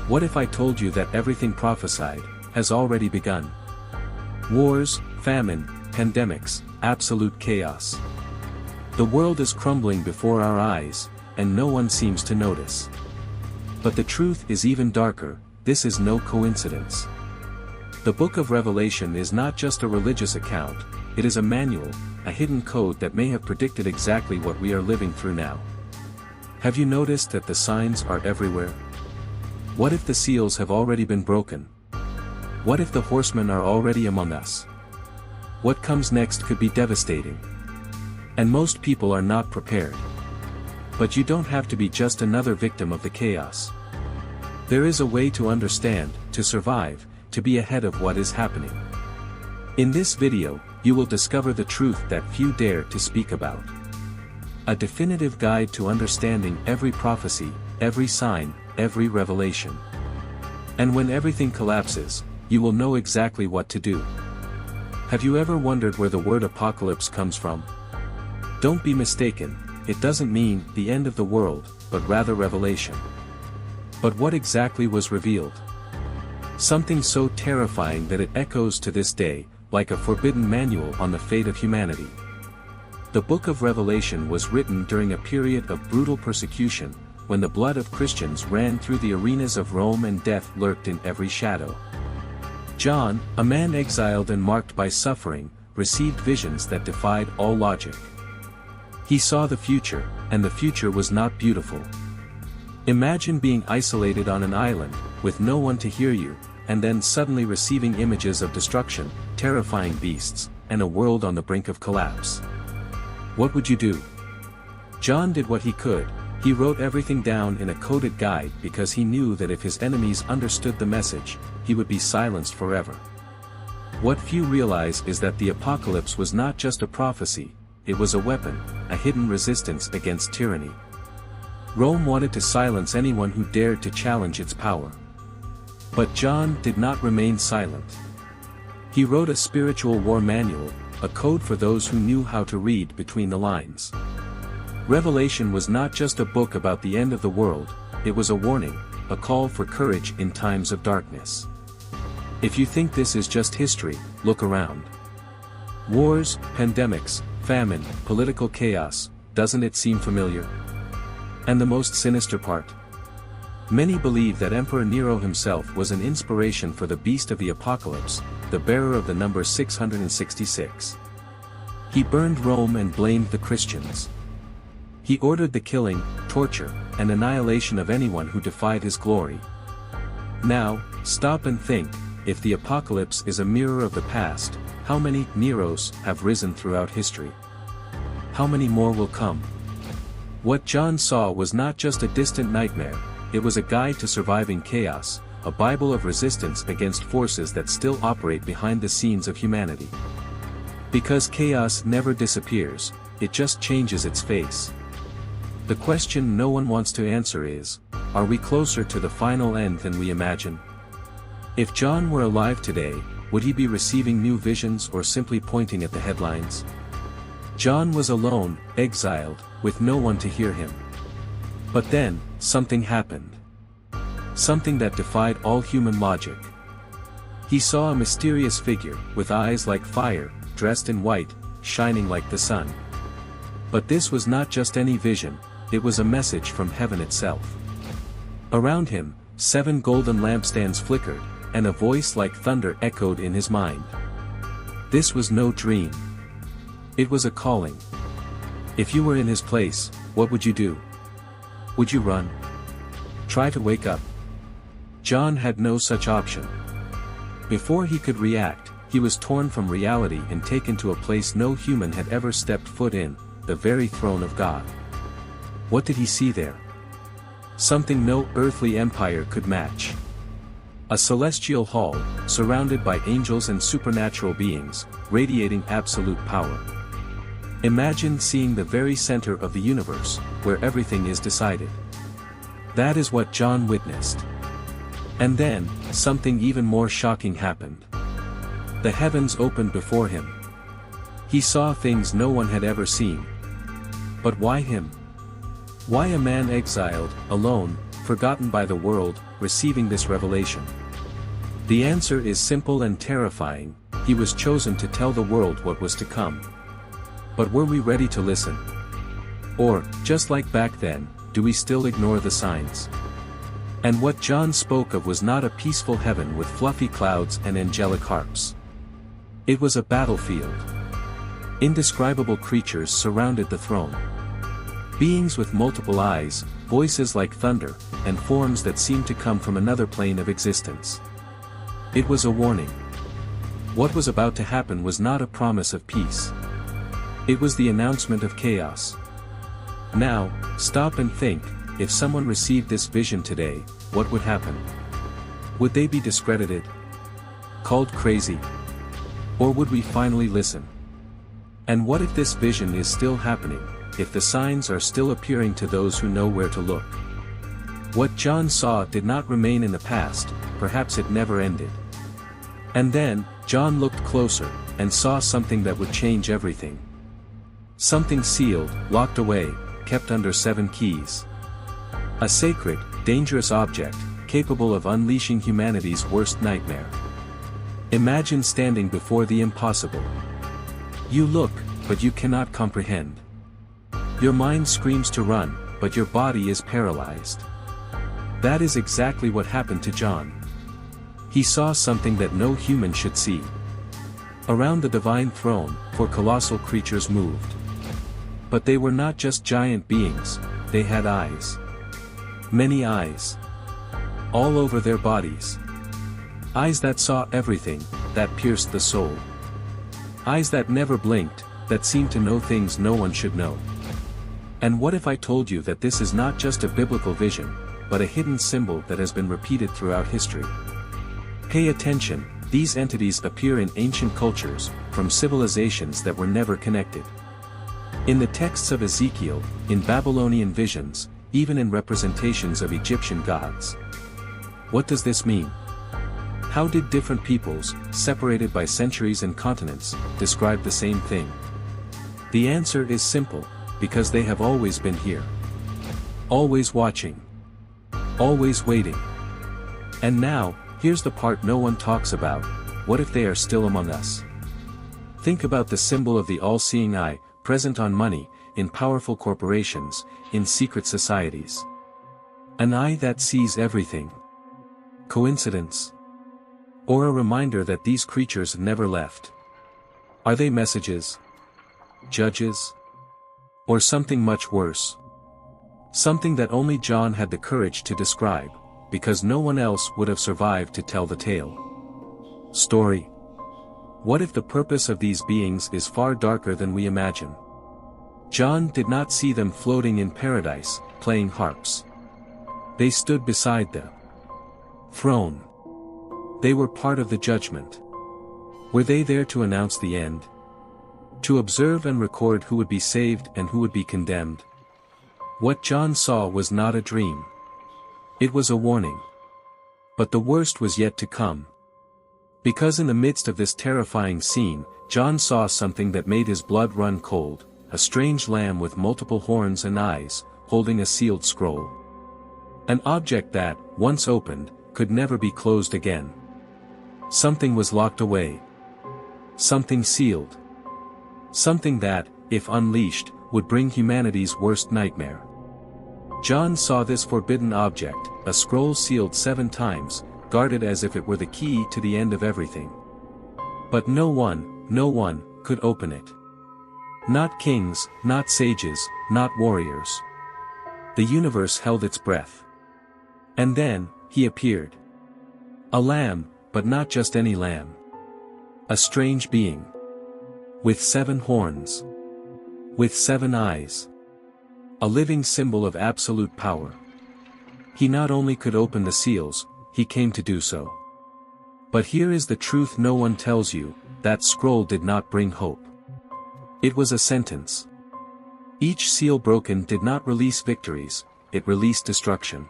What if I told you that everything prophesied has already begun? Wars, famine, pandemics, absolute chaos. The world is crumbling before our eyes, and no one seems to notice. But the truth is even darker. This is no coincidence. The book of Revelation is not just a religious account, it is a manual, a hidden code that may have predicted exactly what we are living through now. Have you noticed that the signs are everywhere? What if the seals have already been broken? What if the horsemen are already among us? What comes next could be devastating. And most people are not prepared. But you don't have to be just another victim of the chaos. There is a way to understand, to survive, to be ahead of what is happening. In this video, you will discover the truth that few dare to speak about. A definitive guide to understanding every prophecy, every sign, every revelation. And when everything collapses, you will know exactly what to do. Have you ever wondered where the word apocalypse comes from? Don't be mistaken, it doesn't mean the end of the world, but rather revelation. But what exactly was revealed? Something so terrifying that it echoes to this day, like a forbidden manual on the fate of humanity. The book of Revelation was written during a period of brutal persecution, when the blood of Christians ran through the arenas of Rome and death lurked in every shadow. John, a man exiled and marked by suffering, received visions that defied all logic. He saw the future, and the future was not beautiful. Imagine being isolated on an island, with no one to hear you, and then suddenly receiving images of destruction, terrifying beasts, and a world on the brink of collapse. What would you do? John did what he could. He wrote everything down in a coded guide because he knew that if his enemies understood the message, he would be silenced forever. What few realize is that the apocalypse was not just a prophecy, it was a weapon, a hidden resistance against tyranny. Rome wanted to silence anyone who dared to challenge its power. But John did not remain silent. He wrote a spiritual war manual, a code for those who knew how to read between the lines. Revelation was not just a book about the end of the world, it was a warning, a call for courage in times of darkness. If you think this is just history, look around. Wars, pandemics, famine, political chaos, doesn't it seem familiar? And the most sinister part? Many believe that Emperor Nero himself was an inspiration for the beast of the apocalypse, the bearer of the number 666. He burned Rome and blamed the Christians. He ordered the killing, torture, and annihilation of anyone who defied his glory. Now, stop and think, if the apocalypse is a mirror of the past, how many Neros have risen throughout history? How many more will come? What John saw was not just a distant nightmare, it was a guide to surviving chaos, a Bible of resistance against forces that still operate behind the scenes of humanity. Because chaos never disappears, it just changes its face. The question no one wants to answer is, are we closer to the final end than we imagine? If John were alive today, would he be receiving new visions or simply pointing at the headlines? John was alone, exiled, with no one to hear him. But then, something happened. Something that defied all human logic. He saw a mysterious figure, with eyes like fire, dressed in white, shining like the sun. But this was not just any vision, it was a message from heaven itself. Around him, 7 golden lampstands flickered, and a voice like thunder echoed in his mind. This was no dream. It was a calling. If you were in his place, what would you do? Would you run? Try to wake up? John had no such option. Before he could react, he was torn from reality and taken to a place no human had ever stepped foot in, the very throne of God. What did he see there? Something no earthly empire could match. A celestial hall, surrounded by angels and supernatural beings, radiating absolute power. Imagine seeing the very center of the universe, where everything is decided. That is what John witnessed. And then, something even more shocking happened. The heavens opened before him. He saw things no one had ever seen. But why him? Why a man exiled, alone, forgotten by the world, receiving this revelation? The answer is simple and terrifying: he was chosen to tell the world what was to come. But were we ready to listen? Or, just like back then, do we still ignore the signs? And what John spoke of was not a peaceful heaven with fluffy clouds and angelic harps. It was a battlefield. Indescribable creatures surrounded the throne. Beings with multiple eyes, voices like thunder, and forms that seemed to come from another plane of existence. It was a warning. What was about to happen was not a promise of peace. It was the announcement of chaos. Now, stop and think: if someone received this vision today, what would happen? Would they be discredited? Called crazy? Or would we finally listen? And what if this vision is still happening, if the signs are still appearing to those who know where to look? What John saw did not remain in the past, perhaps it never ended. And then, John looked closer, and saw something that would change everything. Something sealed, locked away, kept under 7 keys. A sacred, dangerous object, capable of unleashing humanity's worst nightmare. Imagine standing before the impossible. You look, but you cannot comprehend. Your mind screams to run, but your body is paralyzed. That is exactly what happened to John. He saw something that no human should see. Around the divine throne, 4 colossal creatures moved. But they were not just giant beings, they had eyes. Many eyes. All over their bodies. Eyes that saw everything, that pierced the soul. Eyes that never blinked, that seemed to know things no one should know. And what if I told you that this is not just a biblical vision, but a hidden symbol that has been repeated throughout history? Pay attention, these entities appear in ancient cultures, from civilizations that were never connected. In the texts of Ezekiel, in Babylonian visions, even in representations of Egyptian gods. What does this mean? How did different peoples, separated by centuries and continents, describe the same thing? The answer is simple: because they have always been here. Always watching. Always waiting. And now, here's the part no one talks about: what if they are still among us? Think about the symbol of the all-seeing eye, present on money, in powerful corporations, in secret societies. An eye that sees everything. Coincidence? Or a reminder that these creatures never left? Are they messages? Judges? Or something much worse? Something that only John had the courage to describe, because no one else would have survived to tell the tale. Story. What if the purpose of these beings is far darker than we imagine? John did not see them floating in paradise, playing harps. They stood beside the throne. They were part of the judgment. Were they there to announce the end? To observe and record who would be saved and who would be condemned? What John saw was not a dream. It was a warning. But the worst was yet to come. Because in the midst of this terrifying scene, John saw something that made his blood run cold: a strange lamb with multiple horns and eyes, holding a sealed scroll. An object that, once opened, could never be closed again. Something was locked away. Something sealed. Something that, if unleashed, would bring humanity's worst nightmare. John saw this forbidden object, a scroll sealed 7 times, guarded as if it were the key to the end of everything. But no one, could open it. Not kings, not sages, not warriors. The universe held its breath. And then, he appeared. A lamb, but not just any lamb. A strange being. With 7 horns. With 7 eyes. A living symbol of absolute power. He not only could open the seals, he came to do so. But here is the truth no one tells you: that scroll did not bring hope. It was a sentence. Each seal broken did not release victories, it released destruction.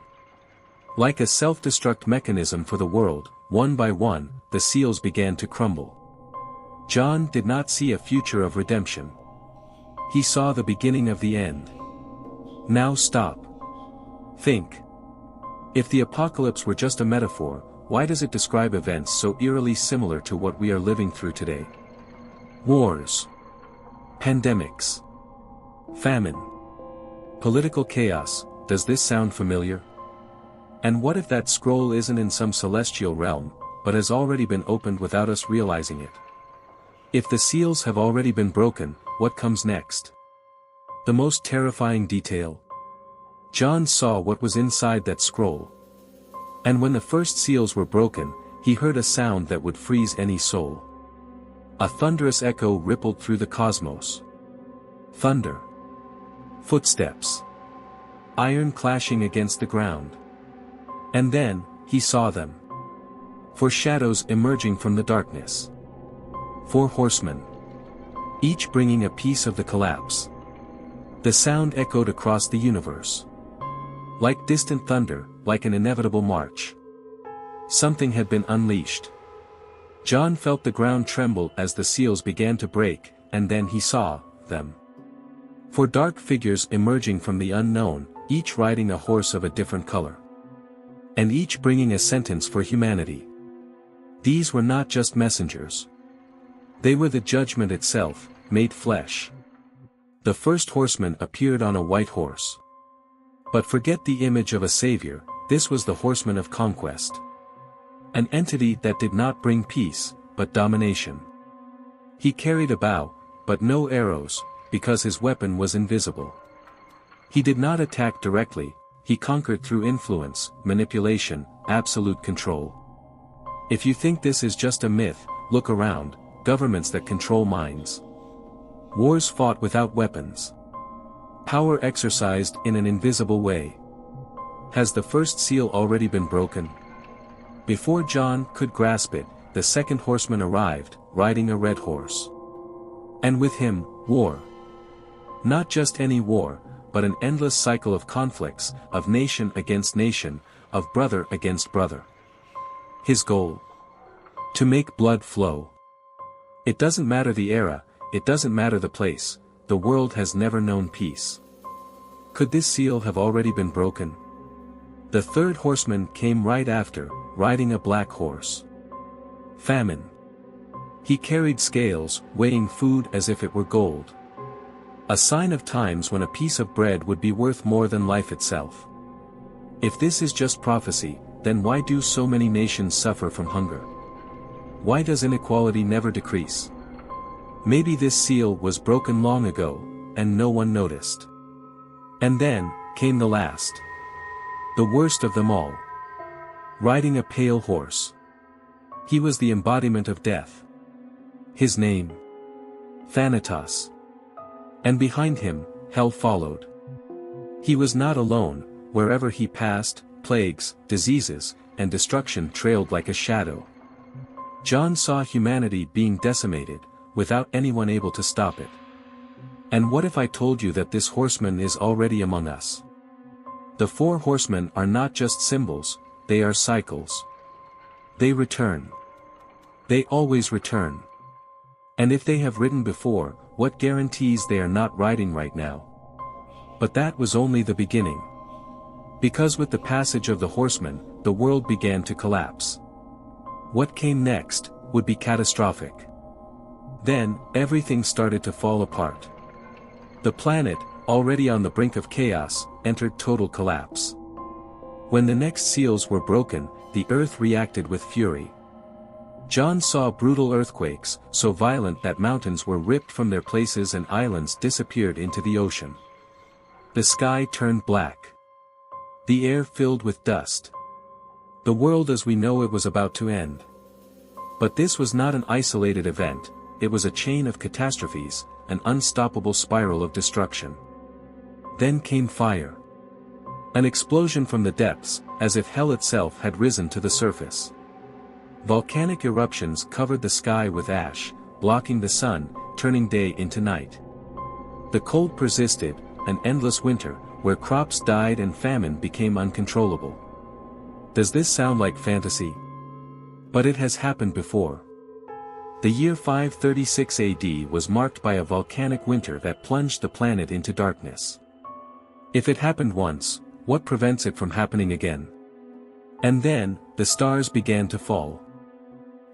Like a self-destruct mechanism for the world, one by one, the seals began to crumble. John did not see a future of redemption. He saw the beginning of the end. Now stop. Think. If the apocalypse were just a metaphor, why does it describe events so eerily similar to what we are living through today? Wars. Pandemics. Famine. Political chaos. Does this sound familiar? And what if that scroll isn't in some celestial realm, but has already been opened without us realizing it? If the seals have already been broken, what comes next? The most terrifying detail. John saw what was inside that scroll. And when the first seals were broken, he heard a sound that would freeze any soul. A thunderous echo rippled through the cosmos. Thunder. Footsteps. Iron clashing against the ground. And then, he saw them. Four shadows emerging from the darkness. 4 horsemen. Each bringing a piece of the collapse. The sound echoed across the universe. Like distant thunder, like an inevitable march. Something had been unleashed. John felt the ground tremble as the seals began to break, and then he saw them. 4 dark figures emerging from the unknown, each riding a horse of a different color. And each bringing a sentence for humanity. These were not just messengers. They were the judgment itself, made flesh. The first horseman appeared on a white horse. But forget the image of a savior, this was the horseman of conquest. An entity that did not bring peace, but domination. He carried a bow, but no arrows, because his weapon was invisible. He did not attack directly, he conquered through influence, manipulation, absolute control. If you think this is just a myth, look around, governments that control minds. Wars fought without weapons. Power exercised in an invisible way. Has the first seal already been broken? Before John could grasp it, the second horseman arrived, riding a red horse. And with him, war. Not just any war, but an endless cycle of conflicts, of nation against nation, of brother against brother. His goal? To make blood flow. It doesn't matter the era, it doesn't matter the place, the world has never known peace. Could this seal have already been broken? The third horseman came right after, riding a black horse. Famine. He carried scales, weighing food as if it were gold. A sign of times when a piece of bread would be worth more than life itself. If this is just prophecy, then why do so many nations suffer from hunger? Why does inequality never decrease? Maybe this seal was broken long ago, and no one noticed. And then, came the last. The worst of them all. Riding a pale horse. He was the embodiment of death. His name? Thanatos. And behind him, hell followed. He was not alone, wherever he passed, plagues, diseases, and destruction trailed like a shadow. John saw humanity being decimated, without anyone able to stop it. And what if I told you that this horseman is already among us? The 4 horsemen are not just symbols, they are cycles. They return. They always return. And if they have ridden before, what guarantees they are not riding right now? But that was only the beginning. Because with the passage of the horsemen, the world began to collapse. What came next, would be catastrophic. Then, everything started to fall apart. The planet, already on the brink of chaos, entered total collapse. When the next seals were broken, the earth reacted with fury. John saw brutal earthquakes, so violent that mountains were ripped from their places and islands disappeared into the ocean. The sky turned black. The air filled with dust. The world as we know it was about to end. But this was not an isolated event, it was a chain of catastrophes, an unstoppable spiral of destruction. Then came fire. An explosion from the depths, as if hell itself had risen to the surface. Volcanic eruptions covered the sky with ash, blocking the sun, turning day into night. The cold persisted, an endless winter, where crops died and famine became uncontrollable. Does this sound like fantasy? But it has happened before. The year 536 AD was marked by a volcanic winter that plunged the planet into darkness. If it happened once, what prevents it from happening again? And then, the stars began to fall.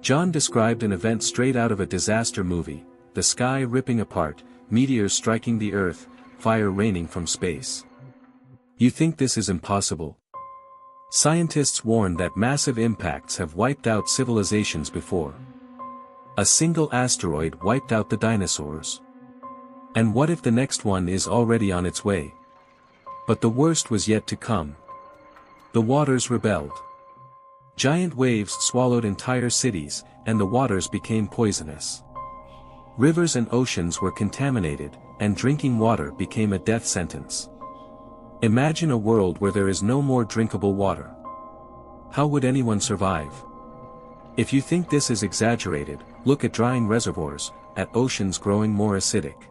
John described an event straight out of a disaster movie, the sky ripping apart, meteors striking the earth, fire raining from space. You think this is impossible? Scientists warn that massive impacts have wiped out civilizations before. A single asteroid wiped out the dinosaurs. And what if the next one is already on its way? But the worst was yet to come. The waters rebelled. Giant waves swallowed entire cities, and the waters became poisonous. Rivers and oceans were contaminated, and drinking water became a death sentence. Imagine a world where there is no more drinkable water. How would anyone survive? If you think this is exaggerated, look at drying reservoirs, at oceans growing more acidic.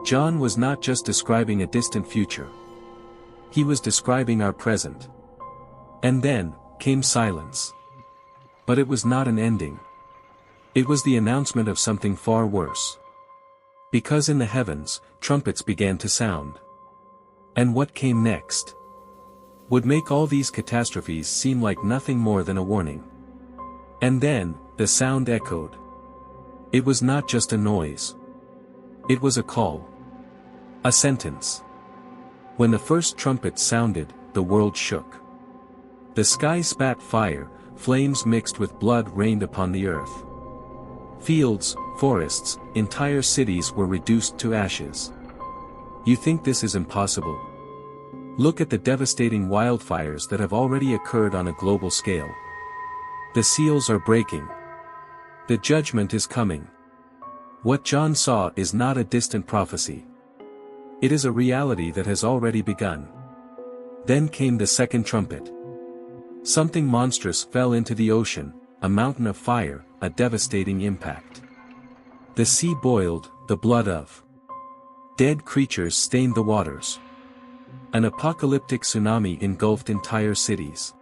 John was not just describing a distant future. He was describing our present. And then, came silence. But it was not an ending. It was the announcement of something far worse. Because in the heavens, trumpets began to sound. And what came next would make all these catastrophes seem like nothing more than a warning. And then, the sound echoed. It was not just a noise. It was a call. A sentence. When the first trumpet sounded, the world shook. The sky spat fire, flames mixed with blood rained upon the earth. Fields, forests, entire cities were reduced to ashes. You think this is impossible? Look at the devastating wildfires that have already occurred on a global scale. The seals are breaking. The judgment is coming. What John saw is not a distant prophecy. It is a reality that has already begun. Then came the second trumpet. Something monstrous fell into the ocean, a mountain of fire, a devastating impact. The sea boiled, the blood of dead creatures stained the waters. An apocalyptic tsunami engulfed entire cities.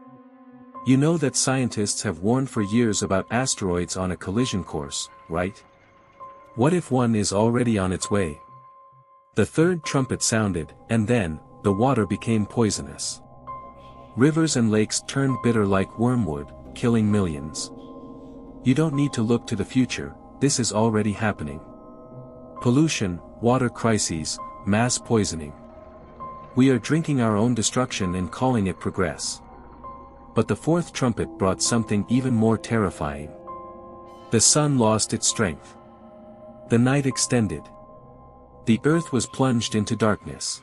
You know that scientists have warned for years about asteroids on a collision course, right? What if one is already on its way? The third trumpet sounded, and then, the water became poisonous. Rivers and lakes turned bitter like wormwood, killing millions. You don't need to look to the future, this is already happening. Pollution, water crises, mass poisoning. We are drinking our own destruction and calling it progress. But the fourth trumpet brought something even more terrifying. The sun lost its strength. The night extended. The earth was plunged into darkness.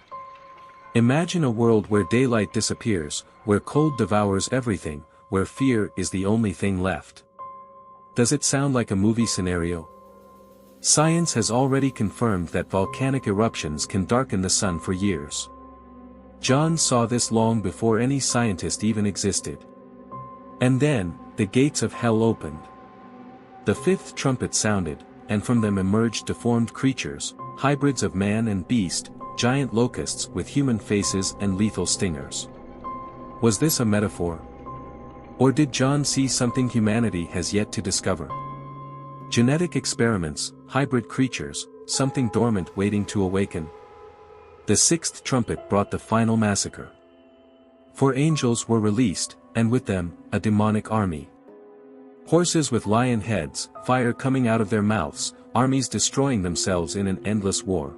Imagine a world where daylight disappears, where cold devours everything, where fear is the only thing left. Does it sound like a movie scenario? Science has already confirmed that volcanic eruptions can darken the sun for years. John saw this long before any scientist even existed. And then, the gates of hell opened. The fifth trumpet sounded, and from them emerged deformed creatures, hybrids of man and beast, giant locusts with human faces and lethal stingers. Was this a metaphor? Or did John see something humanity has yet to discover? Genetic experiments, hybrid creatures, something dormant waiting to awaken. The sixth trumpet brought the final massacre. 4 angels were released, and with them, a demonic army. Horses with lion heads, fire coming out of their mouths, armies destroying themselves in an endless war.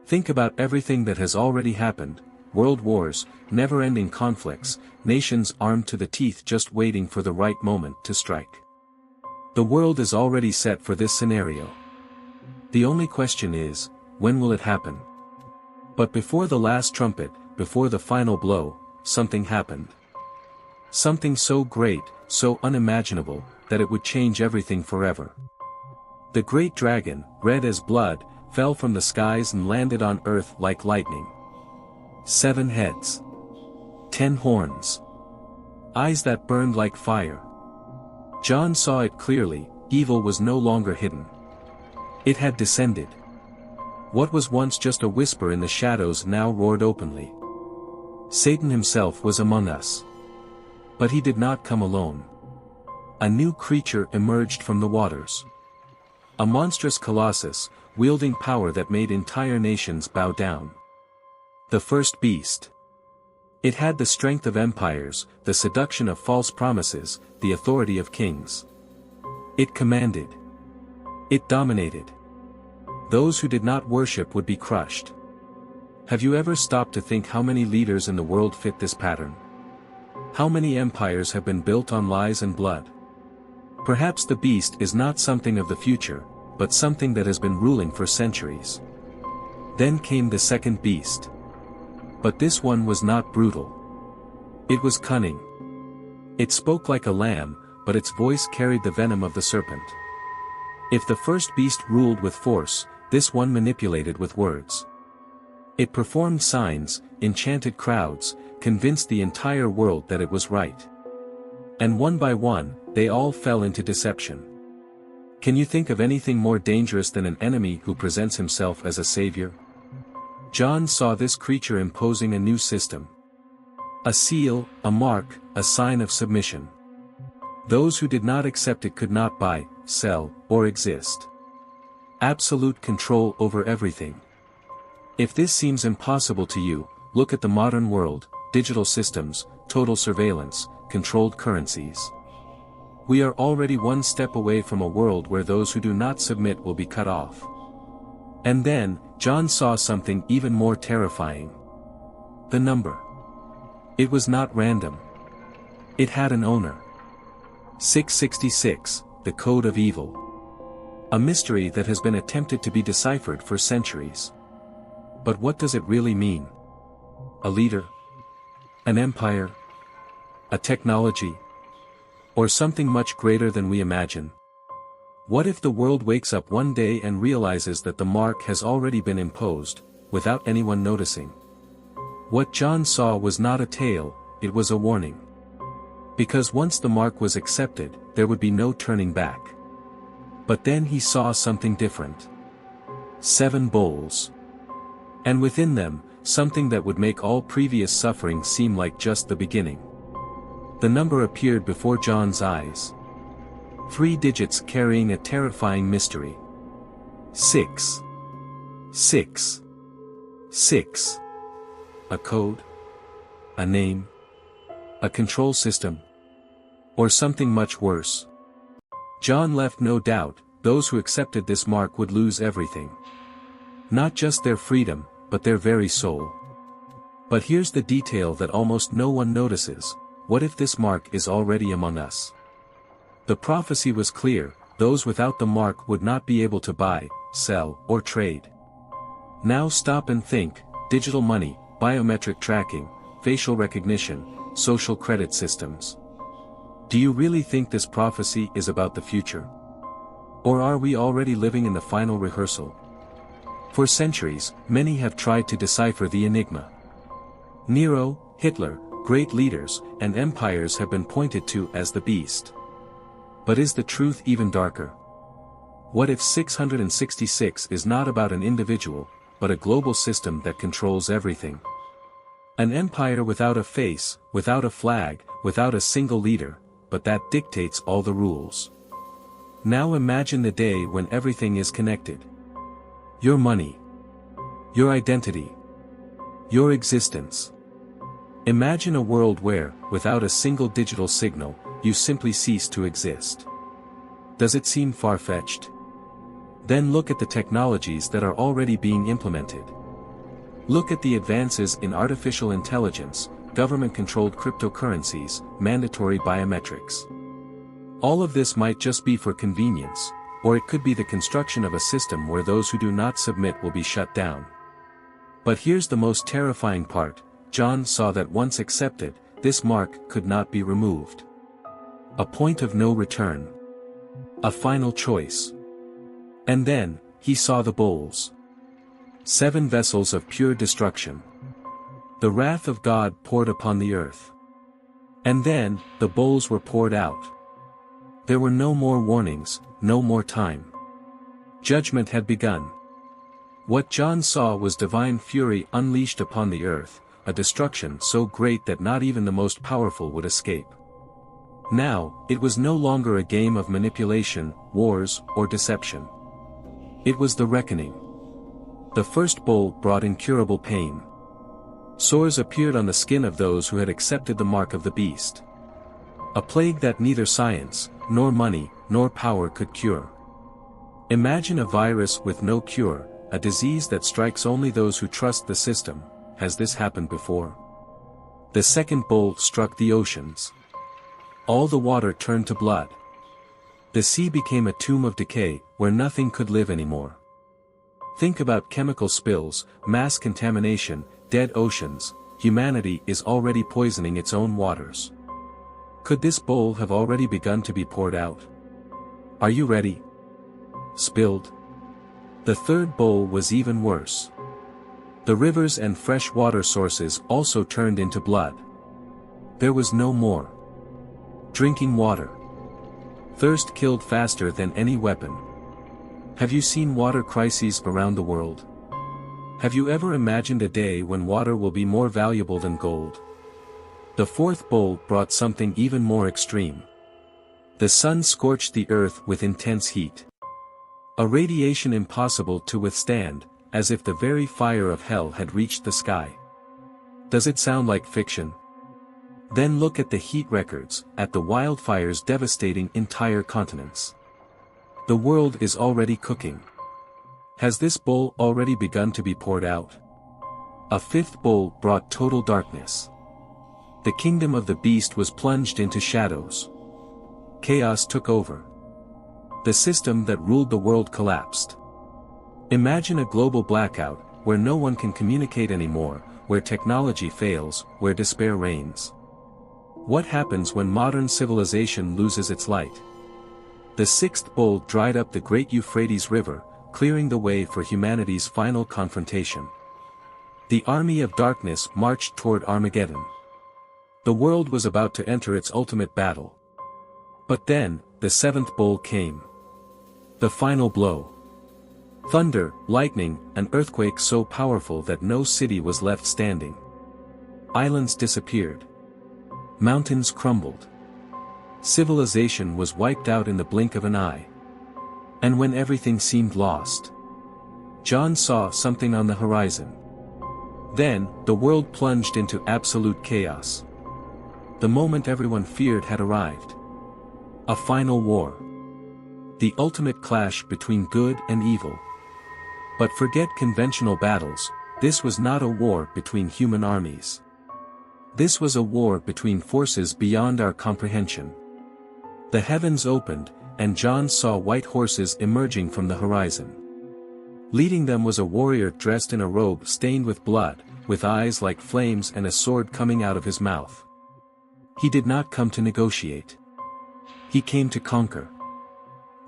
Think about everything that has already happened: world wars, never-ending conflicts, nations armed to the teeth just waiting for the right moment to strike. The world is already set for this scenario. The only question is, when will it happen? But before the last trumpet, before the final blow, something happened. Something so great, so unimaginable, that it would change everything forever. The great dragon, red as blood, fell from the skies and landed on earth like lightning. 7 heads. 10 horns. Eyes that burned like fire. John saw it clearly: evil was no longer hidden. It had descended. What was once just a whisper in the shadows now roared openly. Satan himself was among us. But he did not come alone. A new creature emerged from the waters. A monstrous colossus, wielding power that made entire nations bow down. The first beast. It had the strength of empires, the seduction of false promises, the authority of kings. It commanded. It dominated. Those who did not worship would be crushed. Have you ever stopped to think how many leaders in the world fit this pattern? How many empires have been built on lies and blood? Perhaps the beast is not something of the future, but something that has been ruling for centuries. Then came the second beast. But this one was not brutal. It was cunning. It spoke like a lamb, but its voice carried the venom of the serpent. If the first beast ruled with force, this one manipulated with words. It performed signs, enchanted crowds, convinced the entire world that it was right. And one by one, they all fell into deception. Can you think of anything more dangerous than an enemy who presents himself as a savior? John saw this creature imposing a new system. A seal, a mark, a sign of submission. Those who did not accept it could not buy, sell, or exist. Absolute control over everything. If this seems impossible to you, look at the modern world, digital systems, total surveillance, controlled currencies. We are already one step away from a world where those who do not submit will be cut off. And then, John saw something even more terrifying. The number. It was not random. It had an owner. 666, the code of evil. A mystery that has been attempted to be deciphered for centuries. But what does it really mean? A leader? An empire? A technology? Or something much greater than we imagine? What if the world wakes up one day and realizes that the mark has already been imposed, without anyone noticing? What John saw was not a tale, it was a warning. Because once the mark was accepted, there would be no turning back. But then he saw something different. 7 bowls. And within them, something that would make all previous suffering seem like just the beginning. The number appeared before John's eyes. 3 digits carrying a terrifying mystery. 6. 6. 6. A code? A name? A control system? Or something much worse? John left no doubt, those who accepted this mark would lose everything. Not just their freedom, but their very soul. But here's the detail that almost no one notices: what if this mark is already among us? The prophecy was clear, those without the mark would not be able to buy, sell, or trade. Now stop and think: digital money, biometric tracking, facial recognition, social credit systems. Do you really think this prophecy is about the future? Or are we already living in the final rehearsal? For centuries, many have tried to decipher the enigma. Nero, Hitler, great leaders, and empires have been pointed to as the beast. But is the truth even darker? What if 666 is not about an individual, but a global system that controls everything? An empire without a face, without a flag, without a single leader, but that dictates all the rules. Now imagine the day when everything is connected. Your money. Your identity. Your existence. Imagine a world where, without a single digital signal, you simply cease to exist. Does it seem far-fetched? Then look at the technologies that are already being implemented. Look at the advances in artificial intelligence, government-controlled cryptocurrencies, mandatory biometrics. All of this might just be for convenience, or it could be the construction of a system where those who do not submit will be shut down. But here's the most terrifying part: John saw that once accepted, this mark could not be removed. A point of no return. A final choice. And then, he saw the bowls. 7 vessels of pure destruction. The wrath of God poured upon the earth. And then, the bowls were poured out. There were no more warnings, no more time. Judgment had begun. What John saw was divine fury unleashed upon the earth, a destruction so great that not even the most powerful would escape. Now, it was no longer a game of manipulation, wars, or deception. It was the reckoning. The first bowl brought incurable pain. Sores appeared on the skin of those who had accepted the mark of the beast. A plague that neither science, nor money, nor power could cure. Imagine a virus with no cure, a disease that strikes only those who trust the system. Has this happened before? The second bolt struck the oceans. All the water turned to blood. The sea became a tomb of decay, where nothing could live anymore. Think about chemical spills, mass contamination, dead oceans. Humanity is already poisoning its own waters. Could this bowl have already begun to be poured out? Are you ready? Spilled. The third bowl was even worse. The rivers and fresh water sources also turned into blood. There was no more drinking water. Thirst killed faster than any weapon. Have you seen water crises around the world? Have you ever imagined a day when water will be more valuable than gold? The fourth bowl brought something even more extreme. The sun scorched the earth with intense heat. A radiation impossible to withstand, as if the very fire of hell had reached the sky. Does it sound like fiction? Then look at the heat records, at the wildfires devastating entire continents. The world is already cooking. Has this bowl already begun to be poured out? A fifth bowl brought total darkness. The kingdom of the beast was plunged into shadows. Chaos took over. The system that ruled the world collapsed. Imagine a global blackout, where no one can communicate anymore, where technology fails, where despair reigns. What happens when modern civilization loses its light? The sixth bowl dried up the great Euphrates River, clearing the way for humanity's final confrontation. The army of darkness marched toward Armageddon. The world was about to enter its ultimate battle. But then, the seventh bowl came. The final blow. Thunder, lightning, an earthquake so powerful that no city was left standing. Islands disappeared. Mountains crumbled. Civilization was wiped out in the blink of an eye. And when everything seemed lost, John saw something on the horizon. Then, the world plunged into absolute chaos. The moment everyone feared had arrived. A final war. The ultimate clash between good and evil. But forget conventional battles, this was not a war between human armies. This was a war between forces beyond our comprehension. The heavens opened, and John saw white horses emerging from the horizon. Leading them was a warrior dressed in a robe stained with blood, with eyes like flames and a sword coming out of his mouth. He did not come to negotiate. He came to conquer.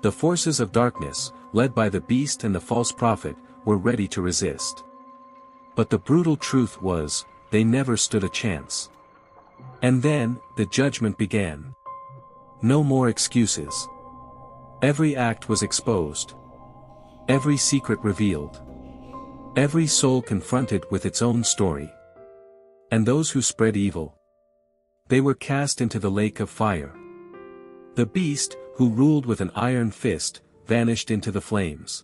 The forces of darkness, led by the beast and the false prophet, were ready to resist. But the brutal truth was, they never stood a chance. And then, the judgment began. No more excuses. Every act was exposed. Every secret revealed. Every soul confronted with its own story. And those who spread evil, they were cast into the lake of fire. The beast, who ruled with an iron fist, vanished into the flames.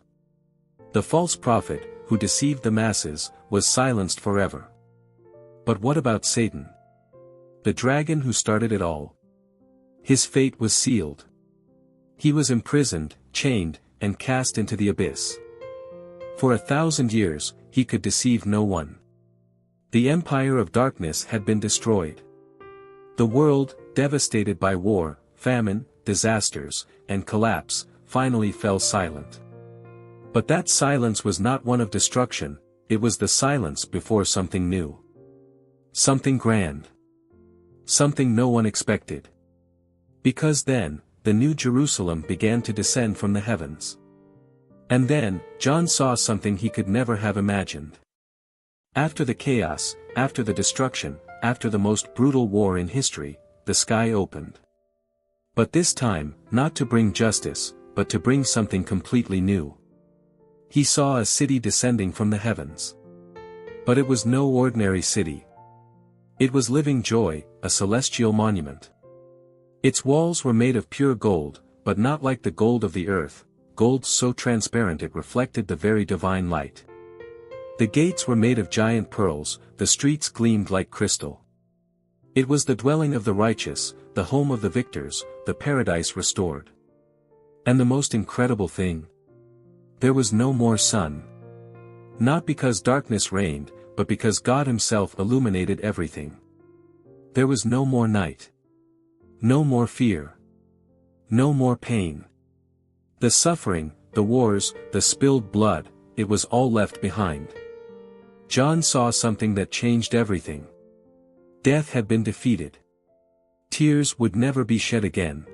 The false prophet, who deceived the masses, was silenced forever. But what about Satan? The dragon who started it all. His fate was sealed. He was imprisoned, chained, and cast into the abyss. For 1,000 years, he could deceive no one. The empire of darkness had been destroyed. The world, devastated by war, famine, disasters, and collapse, finally fell silent. But that silence was not one of destruction, it was the silence before something new. Something grand. Something no one expected. Because then, the New Jerusalem began to descend from the heavens. And then, John saw something he could never have imagined. After the chaos, after the destruction, after the most brutal war in history, the sky opened. But this time, not to bring justice, but to bring something completely new. He saw a city descending from the heavens. But it was no ordinary city. It was living joy, a celestial monument. Its walls were made of pure gold, but not like the gold of the earth, gold so transparent it reflected the very divine light. The gates were made of giant pearls, the streets gleamed like crystal. It was the dwelling of the righteous, the home of the victors, the paradise restored. And the most incredible thing? There was no more sun. Not because darkness reigned, but because God Himself illuminated everything. There was no more night. No more fear. No more pain. The suffering, the wars, the spilled blood, it was all left behind. John saw something that changed everything. Death had been defeated. Tears would never be shed again.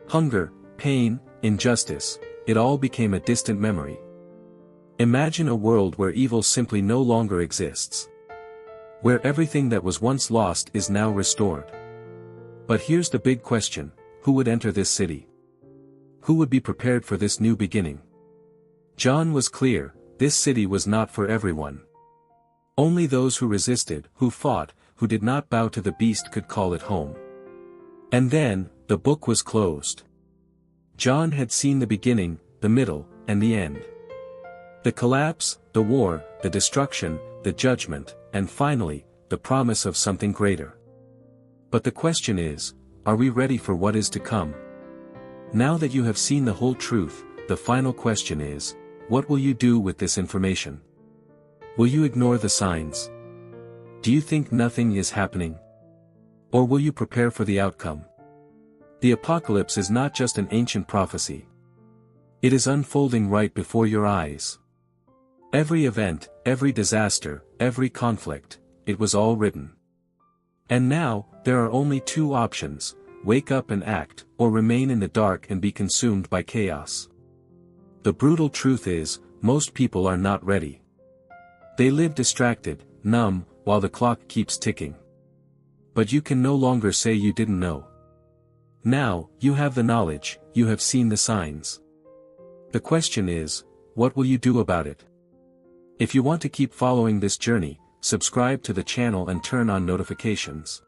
Hunger, pain, injustice, it all became a distant memory. Imagine a world where evil simply no longer exists. Where everything that was once lost is now restored. But here's the big question: who would enter this city? Who would be prepared for this new beginning? John was clear: this city was not for everyone. Only those who resisted, who fought, who did not bow to the beast could call it home. And then, the book was closed. John had seen the beginning, the middle, and the end. The collapse, the war, the destruction, the judgment, and finally, the promise of something greater. But the question is, are we ready for what is to come? Now that you have seen the whole truth, the final question is, what will you do with this information? Will you ignore the signs? Do you think nothing is happening? Or will you prepare for the outcome? The apocalypse is not just an ancient prophecy. It is unfolding right before your eyes. Every event, every disaster, every conflict, it was all written. And now, there are only two options: wake up and act, or remain in the dark and be consumed by chaos. The brutal truth is, most people are not ready. They live distracted, numb, while the clock keeps ticking. But you can no longer say you didn't know. Now, you have the knowledge, you have seen the signs. The question is, what will you do about it? If you want to keep following this journey, subscribe to the channel and turn on notifications.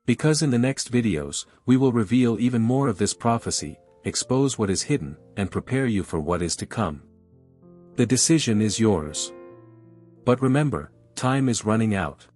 Because in the next videos, we will reveal even more of this prophecy, expose what is hidden, and prepare you for what is to come. The decision is yours. But remember, time is running out.